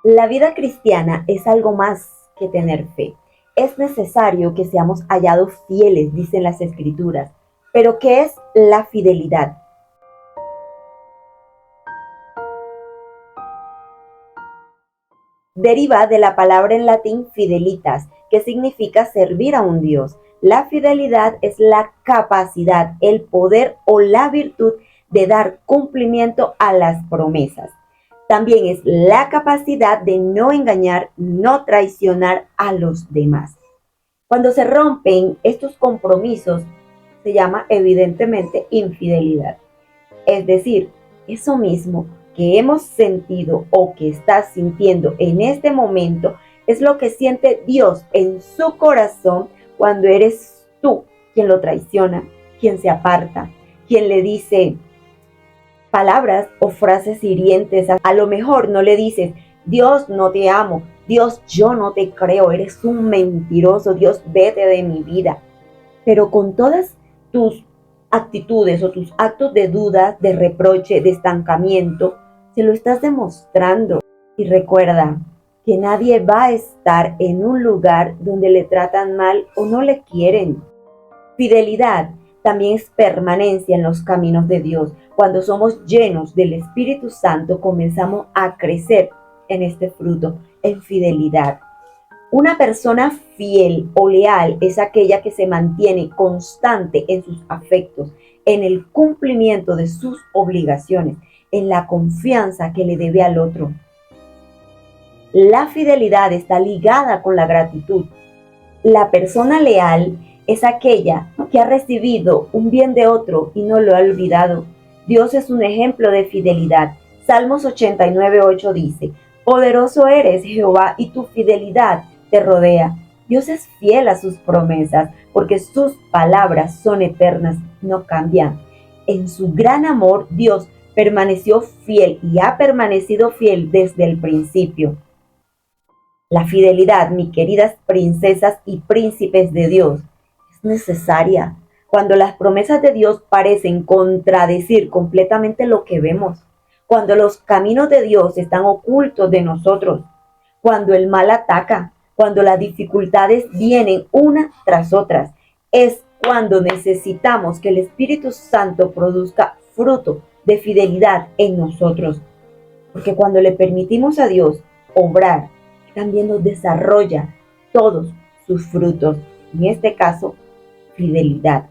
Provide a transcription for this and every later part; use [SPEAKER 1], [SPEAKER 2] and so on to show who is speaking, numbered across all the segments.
[SPEAKER 1] La vida cristiana es algo más que tener fe. Es necesario que seamos hallados fieles, dicen las Escrituras. Pero ¿qué es la fidelidad? Deriva de la palabra en latín fidelitas, que significa servir a un Dios. La fidelidad es la capacidad, el poder o la virtud de dar cumplimiento a las promesas. También es la capacidad de no engañar, no traicionar a los demás. Cuando se rompen estos compromisos, se llama evidentemente infidelidad. Es decir, eso mismo que hemos sentido o que estás sintiendo en este momento es lo que siente Dios en su corazón cuando eres tú quien lo traiciona, quien se aparta, quien le dice palabras o frases hirientes. A lo mejor no le dices, Dios, no te amo, Dios, yo no te creo, eres un mentiroso, Dios, vete de mi vida. Pero con todas tus actitudes o tus actos de duda, de reproche, de estancamiento, se lo estás demostrando. Y recuerda que nadie va a estar en un lugar donde le tratan mal o no le quieren. Fidelidad también es permanencia en los caminos de Dios. Cuando somos llenos del Espíritu Santo, comenzamos a crecer en este fruto, en fidelidad. Una persona fiel o leal es aquella que se mantiene constante en sus afectos, en el cumplimiento de sus obligaciones, en la confianza que le debe al otro. La fidelidad está ligada con la gratitud. La persona leal es aquella que ha recibido un bien de otro y no lo ha olvidado. Dios es un ejemplo de fidelidad. Salmos 89:8 dice, poderoso eres, Jehová, y tu fidelidad te rodea. Dios es fiel a sus promesas, porque sus palabras son eternas, no cambian. En su gran amor, Dios permaneció fiel y ha permanecido fiel desde el principio. La fidelidad, mis queridas princesas y príncipes de Dios, es necesaria cuando las promesas de Dios parecen contradecir completamente lo que vemos, cuando los caminos de Dios están ocultos de nosotros, cuando el mal ataca, cuando las dificultades vienen una tras otras. Es cuando necesitamos que el Espíritu Santo produzca fruto de fidelidad en nosotros, porque cuando le permitimos a Dios obrar, también nos desarrolla todos sus frutos, en este caso, fidelidad.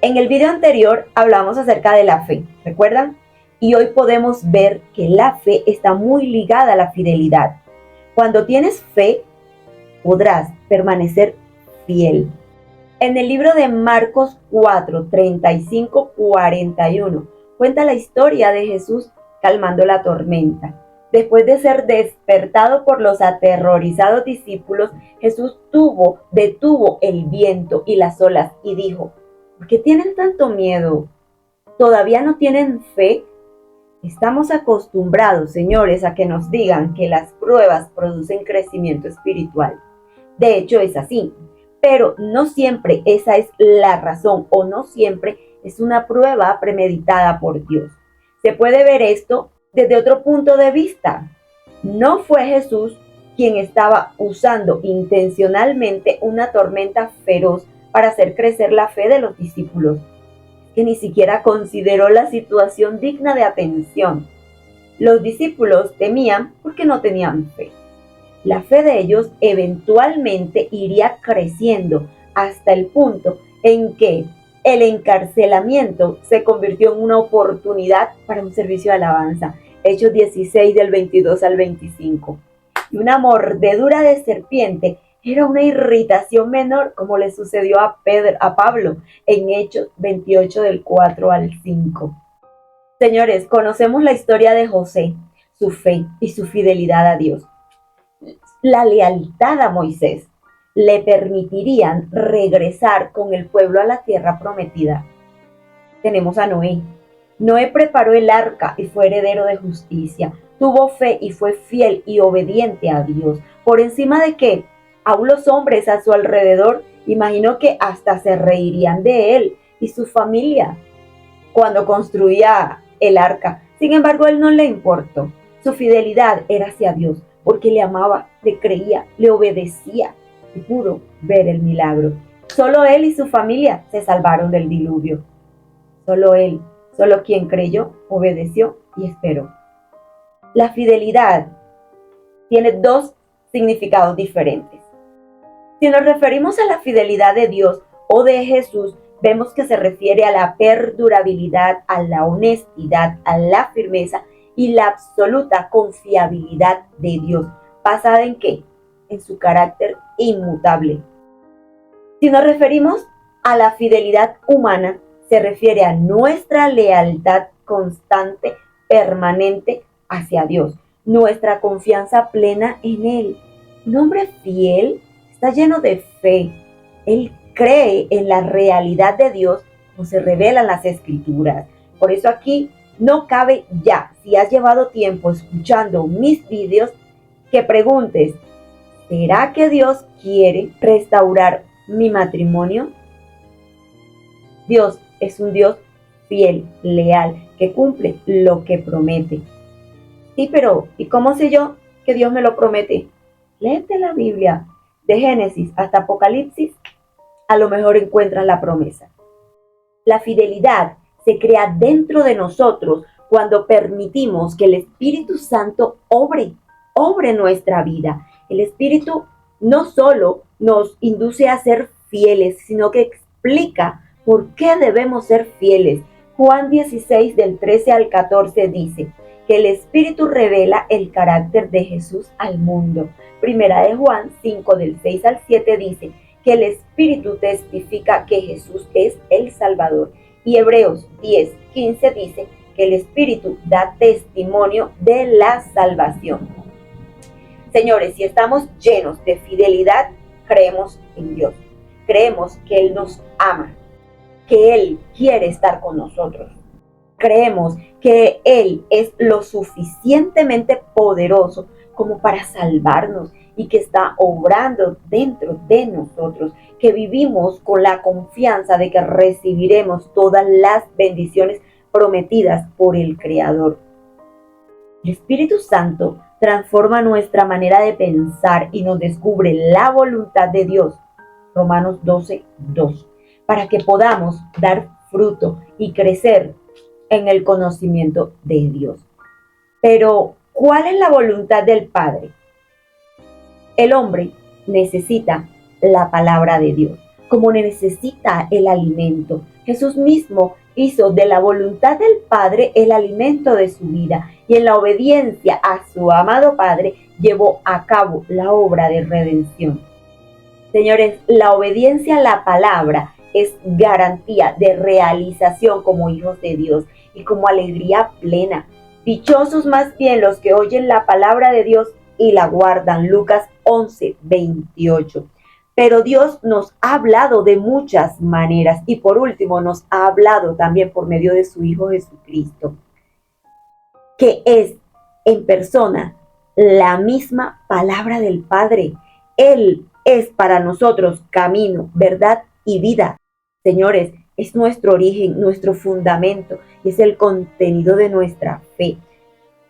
[SPEAKER 1] En el video anterior hablamos acerca de la fe, ¿recuerdan? Y hoy podemos ver que la fe está muy ligada a la fidelidad. Cuando tienes fe, podrás permanecer fiel. En el libro de Marcos 4, 35, 41, cuenta la historia de Jesús calmando la tormenta. Después de ser despertado por los aterrorizados discípulos, Jesús detuvo el viento y las olas y dijo, ¿por qué tienen tanto miedo? ¿Todavía no tienen fe? Estamos acostumbrados, señores, a que nos digan que las pruebas producen crecimiento espiritual. De hecho, es así, pero no siempre esa es la razón o no siempre es una prueba premeditada por Dios. Se puede ver esto desde otro punto de vista. No fue Jesús quien estaba usando intencionalmente una tormenta feroz para hacer crecer la fe de los discípulos, que ni siquiera consideró la situación digna de atención. Los discípulos temían porque no tenían fe. La fe de ellos eventualmente iría creciendo hasta el punto en que el encarcelamiento se convirtió en una oportunidad para un servicio de alabanza. Hechos 16 del 22 al 25. Y una mordedura de serpiente era una irritación menor, como le sucedió a Pablo en Hechos 28 del 4 al 5. Señores, conocemos la historia de José, su fe y su fidelidad a Dios. La lealtad a Moisés le permitirían regresar con el pueblo a la tierra prometida. Tenemos a Noé. Noé preparó el arca y fue heredero de justicia. Tuvo fe y fue fiel y obediente a Dios. ¿Por encima de qué? Aún los hombres a su alrededor, imagino que hasta se reirían de él y su familia cuando construía el arca. Sin embargo, a él no le importó. Su fidelidad era hacia Dios, porque le amaba, le creía, le obedecía y pudo ver el milagro. Solo él y su familia se salvaron del diluvio. Solo él, solo quien creyó, obedeció y esperó. La fidelidad tiene dos significados diferentes. Si nos referimos a la fidelidad de Dios o de Jesús, vemos que se refiere a la perdurabilidad, a la honestidad, a la firmeza y la absoluta confiabilidad de Dios. ¿Basada en qué? En su carácter inmutable. Si nos referimos a la fidelidad humana, se refiere a nuestra lealtad constante, permanente hacia Dios, nuestra confianza plena en Él. Un hombre fiel está lleno de fe. Él cree en la realidad de Dios como se revela en las Escrituras. Por eso aquí no cabe ya, si has llevado tiempo escuchando mis vídeos, que preguntes, ¿será que Dios quiere restaurar mi matrimonio? Dios es un Dios fiel, leal, que cumple lo que promete. Sí, pero ¿y cómo sé yo que Dios me lo promete? Léete la Biblia, de Génesis hasta Apocalipsis, a lo mejor encuentras la promesa. La fidelidad se crea dentro de nosotros cuando permitimos que el Espíritu Santo obre nuestra vida. El Espíritu no solo nos induce a ser fieles, sino que explica por qué debemos ser fieles. Juan 16, del 13 al 14 dice que el Espíritu revela el carácter de Jesús al mundo. Primera de Juan 5, del 6 al 7 dice que el Espíritu testifica que Jesús es el Salvador. Y Hebreos 10, 15 dice que el Espíritu da testimonio de la salvación. Señores, si estamos llenos de fidelidad, creemos en Dios. Creemos que Él nos ama, que Él quiere estar con nosotros. Creemos que Él es lo suficientemente poderoso como para salvarnos y que está obrando dentro de nosotros, que vivimos con la confianza de que recibiremos todas las bendiciones prometidas por el Creador. El Espíritu Santo transforma nuestra manera de pensar y nos descubre la voluntad de Dios. Romanos 12, 2. Para que podamos dar fruto y crecer en el conocimiento de Dios. Pero, ¿cuál es la voluntad del Padre? El hombre necesita la palabra de Dios, como necesita el alimento. Jesús mismo hizo de la voluntad del Padre el alimento de su vida y en la obediencia a su amado Padre llevó a cabo la obra de redención. Señores, la obediencia a la palabra es garantía de realización como hijos de Dios y como alegría plena. Dichosos más bien los que oyen la palabra de Dios y la guardan. Lucas 11, 28. Pero Dios nos ha hablado de muchas maneras y por último nos ha hablado también por medio de su Hijo Jesucristo, que es en persona la misma palabra del Padre. Él es para nosotros camino, verdad y vida. Señores, es nuestro origen, nuestro fundamento y es el contenido de nuestra fe.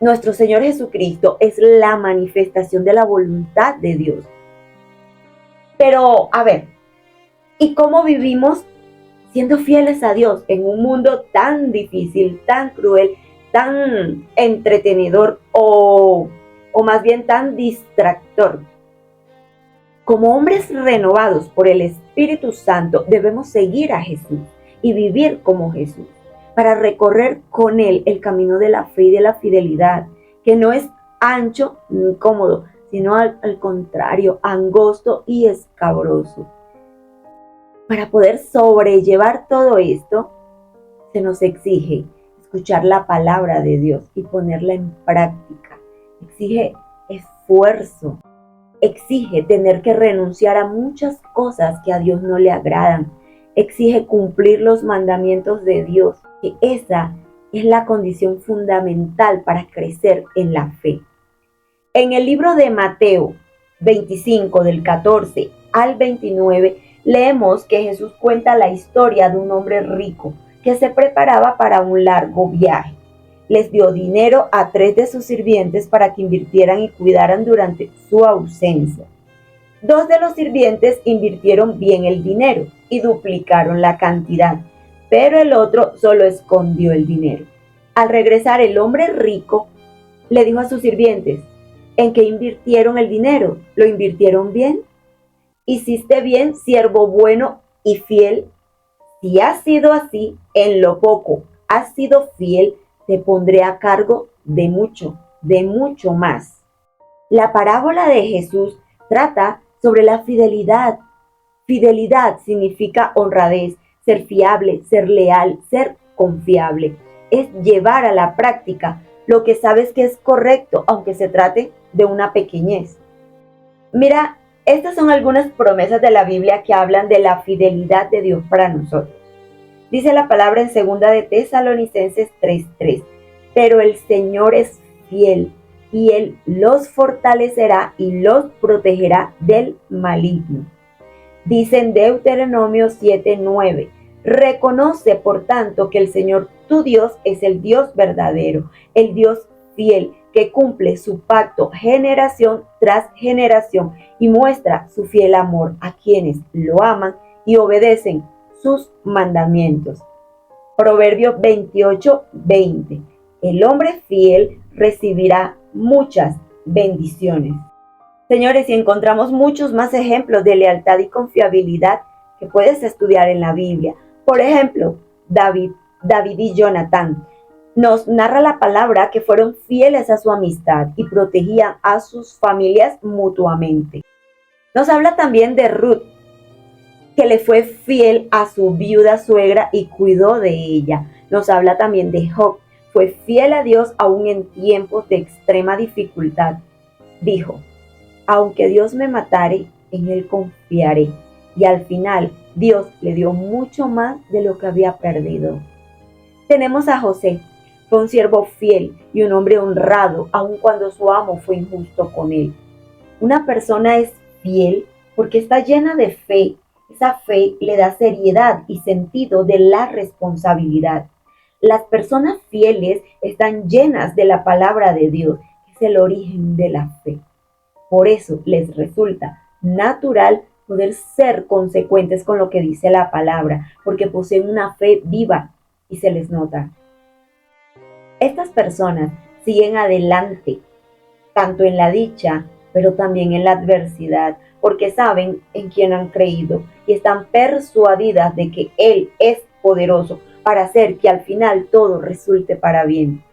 [SPEAKER 1] Nuestro Señor Jesucristo es la manifestación de la voluntad de Dios. Pero, a ver, ¿y cómo vivimos siendo fieles a Dios en un mundo tan difícil, tan cruel, tan entretenedor o más bien tan distractor? Como hombres renovados por el Espíritu Santo, debemos seguir a Jesús y vivir como Jesús, para recorrer con Él el camino de la fe y de la fidelidad, que no es ancho ni cómodo, sino al contrario, angosto y escabroso. Para poder sobrellevar todo esto, se nos exige escuchar la palabra de Dios y ponerla en práctica. Exige esfuerzo. Exige tener que renunciar a muchas cosas que a Dios no le agradan. Exige cumplir los mandamientos de Dios, que esa es la condición fundamental para crecer en la fe. En el libro de Mateo 25, del 14 al 29, leemos que Jesús cuenta la historia de un hombre rico que se preparaba para un largo viaje. les dio dinero a 3 de sus sirvientes para que invirtieran y cuidaran durante su ausencia. 2 de los sirvientes invirtieron bien el dinero y duplicaron la cantidad, pero el otro solo escondió el dinero. Al regresar, el hombre rico le dijo a sus sirvientes: ¿en qué invirtieron el dinero? ¿Lo invirtieron bien? Hiciste bien, siervo bueno y fiel. Si has sido así, en lo poco has sido fiel, te pondré a cargo de mucho más. La parábola de Jesús trata sobre la fidelidad. Fidelidad significa honradez, ser fiable, ser leal, ser confiable. Es llevar a la práctica lo que sabes que es correcto, aunque se trate de una pequeñez. Mira, estas son algunas promesas de la Biblia que hablan de la fidelidad de Dios para nosotros. Dice la palabra en 2 de Tesalonicenses 3:3, pero el Señor es fiel y Él los fortalecerá y los protegerá del maligno. Dice en Deuteronomio 7:9, reconoce por tanto que el Señor tu Dios es el Dios verdadero, el Dios fiel, que cumple su pacto generación tras generación y muestra su fiel amor a quienes lo aman y obedecen sus mandamientos. Proverbios 28:20. El hombre fiel recibirá muchas bendiciones. Señores, y encontramos muchos más ejemplos de lealtad y confiabilidad que puedes estudiar en la Biblia. Por ejemplo, David y Jonatán. Nos narra la palabra que fueron fieles a su amistad y protegían a sus familias mutuamente. Nos habla también de Ruth, que le fue fiel a su viuda suegra y cuidó de ella. Nos habla también de Job, fue fiel a Dios aún en tiempos de extrema dificultad. Dijo: aunque Dios me matare, en Él confiaré. Y al final, Dios le dio mucho más de lo que había perdido. Tenemos a José, fue un siervo fiel y un hombre honrado, aun cuando su amo fue injusto con él. Una persona es fiel porque está llena de fe. Esa fe le da seriedad y sentido de la responsabilidad. Las personas fieles están llenas de la palabra de Dios, que es el origen de la fe. Por eso les resulta natural poder ser consecuentes con lo que dice la palabra, porque poseen una fe viva y se les nota. Estas personas siguen adelante, tanto en la dicha, pero también en la adversidad, porque saben en quién han creído y están persuadidas de que Él es poderoso para hacer que al final todo resulte para bien.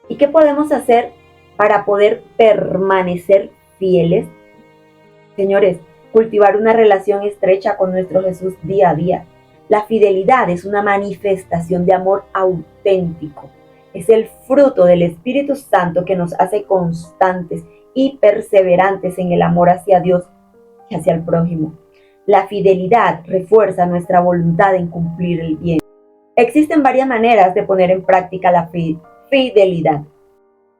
[SPEAKER 1] ¿Y qué podemos hacer para poder permanecer fieles? Señores, cultivar una relación estrecha con nuestro Jesús día a día. La fidelidad es una manifestación de amor auténtico. Es el fruto del Espíritu Santo que nos hace constantes y perseverantes en el amor hacia Dios y hacia el prójimo. La fidelidad refuerza nuestra voluntad en cumplir el bien. Existen varias maneras de poner en práctica la fidelidad,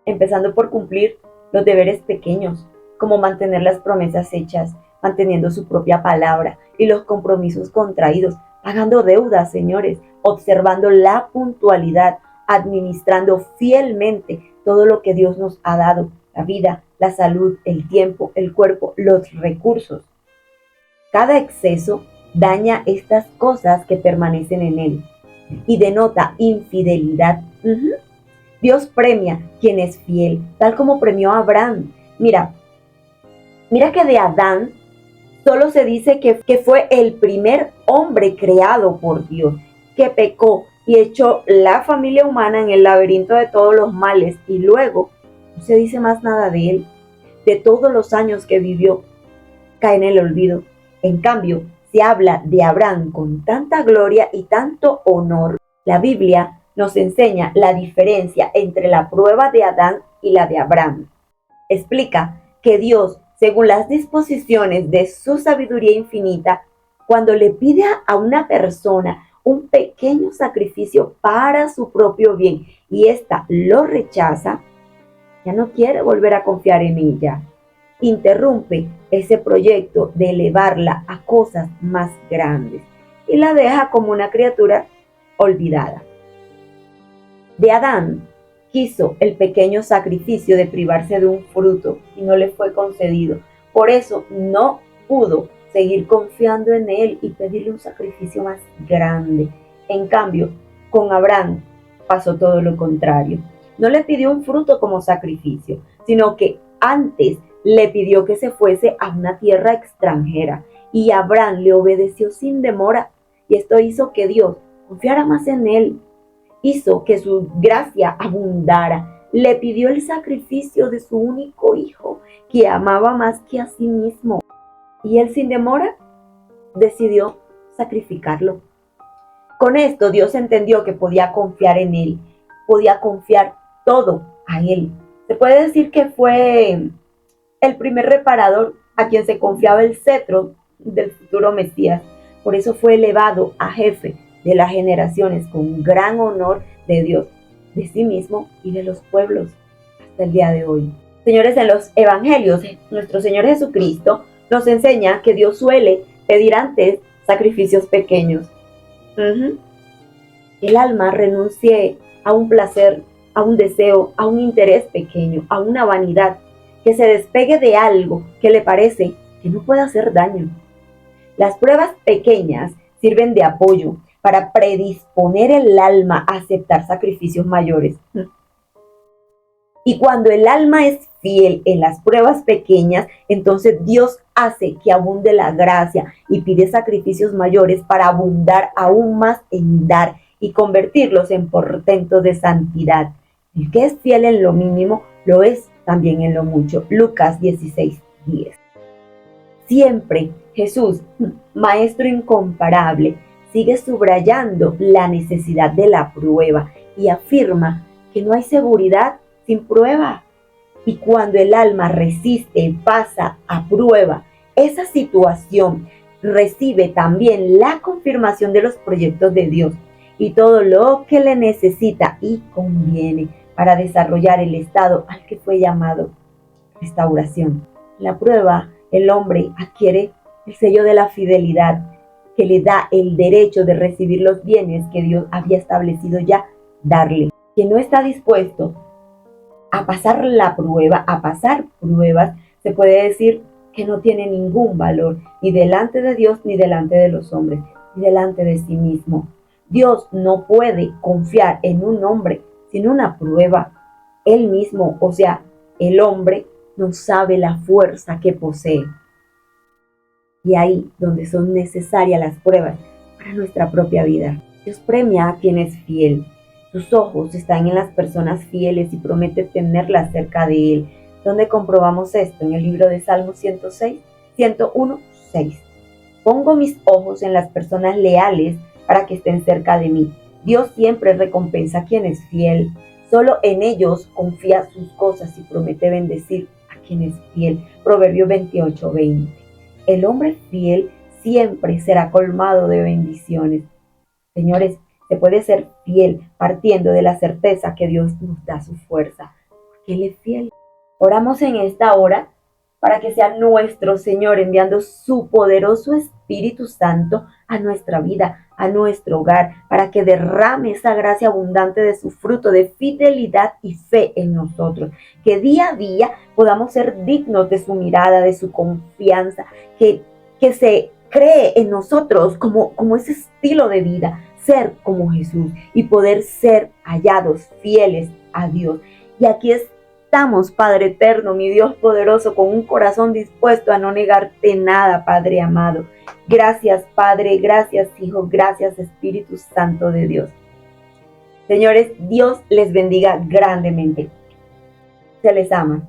[SPEAKER 1] empezando por cumplir los deberes pequeños, como mantener las promesas hechas, manteniendo su propia palabra y los compromisos contraídos, pagando deudas, señores, observando la puntualidad, administrando fielmente todo lo que Dios nos ha dado, la vida, la salud, el tiempo, el cuerpo, los recursos. Cada exceso daña estas cosas que permanecen en él y denota infidelidad. Dios premia quien es fiel, tal como premió a Abraham. Mira que de Adán solo se dice que fue el primer hombre creado por Dios, que pecó y echó la familia humana en el laberinto de todos los males, y luego no se dice más nada de él. De todos los años que vivió, cae en el olvido. En cambio, se habla de Abraham con tanta gloria y tanto honor. La Biblia nos enseña la diferencia entre la prueba de Adán y la de Abraham. Explica que Dios, según las disposiciones de su sabiduría infinita, cuando le pide a una persona un pequeño sacrificio para su propio bien y ésta lo rechaza, ya no quiere volver a confiar en ella. Interrumpe ese proyecto de elevarla a cosas más grandes y la deja como una criatura olvidada. De Adán quiso el pequeño sacrificio de privarse de un fruto y no le fue concedido. Por eso no pudo seguir confiando en él y pedirle un sacrificio más grande. En cambio, con Abraham pasó todo lo contrario. No le pidió un fruto como sacrificio, sino que antes le pidió que se fuese a una tierra extranjera. Y Abraham le obedeció sin demora. Y esto hizo que Dios confiara más en él. Hizo que su gracia abundara. Le pidió el sacrificio de su único hijo, que amaba más que a sí mismo. Y él sin demora decidió sacrificarlo. Con esto Dios entendió que podía confiar en él, podía confiar todo a él. Se puede decir que fue el primer reparador a quien se confiaba el cetro del futuro Mesías. Por eso fue elevado a jefe de las generaciones con gran honor de Dios, de sí mismo y de los pueblos hasta el día de hoy. Señores, en los evangelios, nuestro Señor Jesucristo nos enseña que Dios suele pedir antes sacrificios pequeños. El alma renuncie a un placer, a un deseo, a un interés pequeño, a una vanidad, que se despegue de algo que le parece que no puede hacer daño. Las pruebas pequeñas sirven de apoyo para predisponer el alma a aceptar sacrificios mayores. Y cuando el alma es fiel en las pruebas pequeñas, entonces Dios hace que abunde la gracia y pide sacrificios mayores para abundar aún más en dar y convertirlos en portentos de santidad. El que es fiel en lo mínimo, lo es también en lo mucho. Lucas 16:10. Siempre Jesús, Maestro incomparable, sigue subrayando la necesidad de la prueba y afirma que no hay seguridad sin prueba. Y cuando el alma resiste, pasa a prueba, esa situación recibe también la confirmación de los proyectos de Dios y todo lo que le necesita y conviene para desarrollar el estado al que fue llamado: restauración. La prueba, el hombre adquiere el sello de la fidelidad, que le da el derecho de recibir los bienes que Dios había establecido ya darle. Quien no está dispuesto a pasar la prueba, a pasar pruebas, se puede decir que no tiene ningún valor, ni delante de Dios, ni delante de los hombres, ni delante de sí mismo. Dios no puede confiar en un hombre sin una prueba. Él mismo, o sea, el hombre, no sabe la fuerza que posee. Y ahí donde son necesarias las pruebas para nuestra propia vida. Dios premia a quien es fiel. Sus ojos están en las personas fieles y promete tenerlas cerca de Él. ¿Dónde comprobamos esto? En el libro de Salmos 101:6. Pongo mis ojos en las personas leales para que estén cerca de mí. Dios siempre recompensa a quien es fiel. Solo en ellos confía sus cosas y promete bendecir a quien es fiel. Proverbios 28:20. El hombre fiel siempre será colmado de bendiciones. Señores, se puede ser fiel partiendo de la certeza que Dios nos da su fuerza, porque Él es fiel. Oramos en esta hora para que sea nuestro Señor enviando su poderoso Espíritu Santo a nuestra vida, a nuestro hogar, para que derrame esa gracia abundante de su fruto de fidelidad y fe en nosotros. Que día a día podamos ser dignos de su mirada, de su confianza, que se cree en nosotros como ese estilo de vida, ser como Jesús y poder ser hallados fieles a Dios. Y aquí estamos, Padre eterno, mi Dios poderoso, con un corazón dispuesto a no negarte nada, Padre amado. Gracias, Padre, gracias, Hijo, gracias, Espíritu Santo de Dios. Señores, Dios les bendiga grandemente. Se les ama.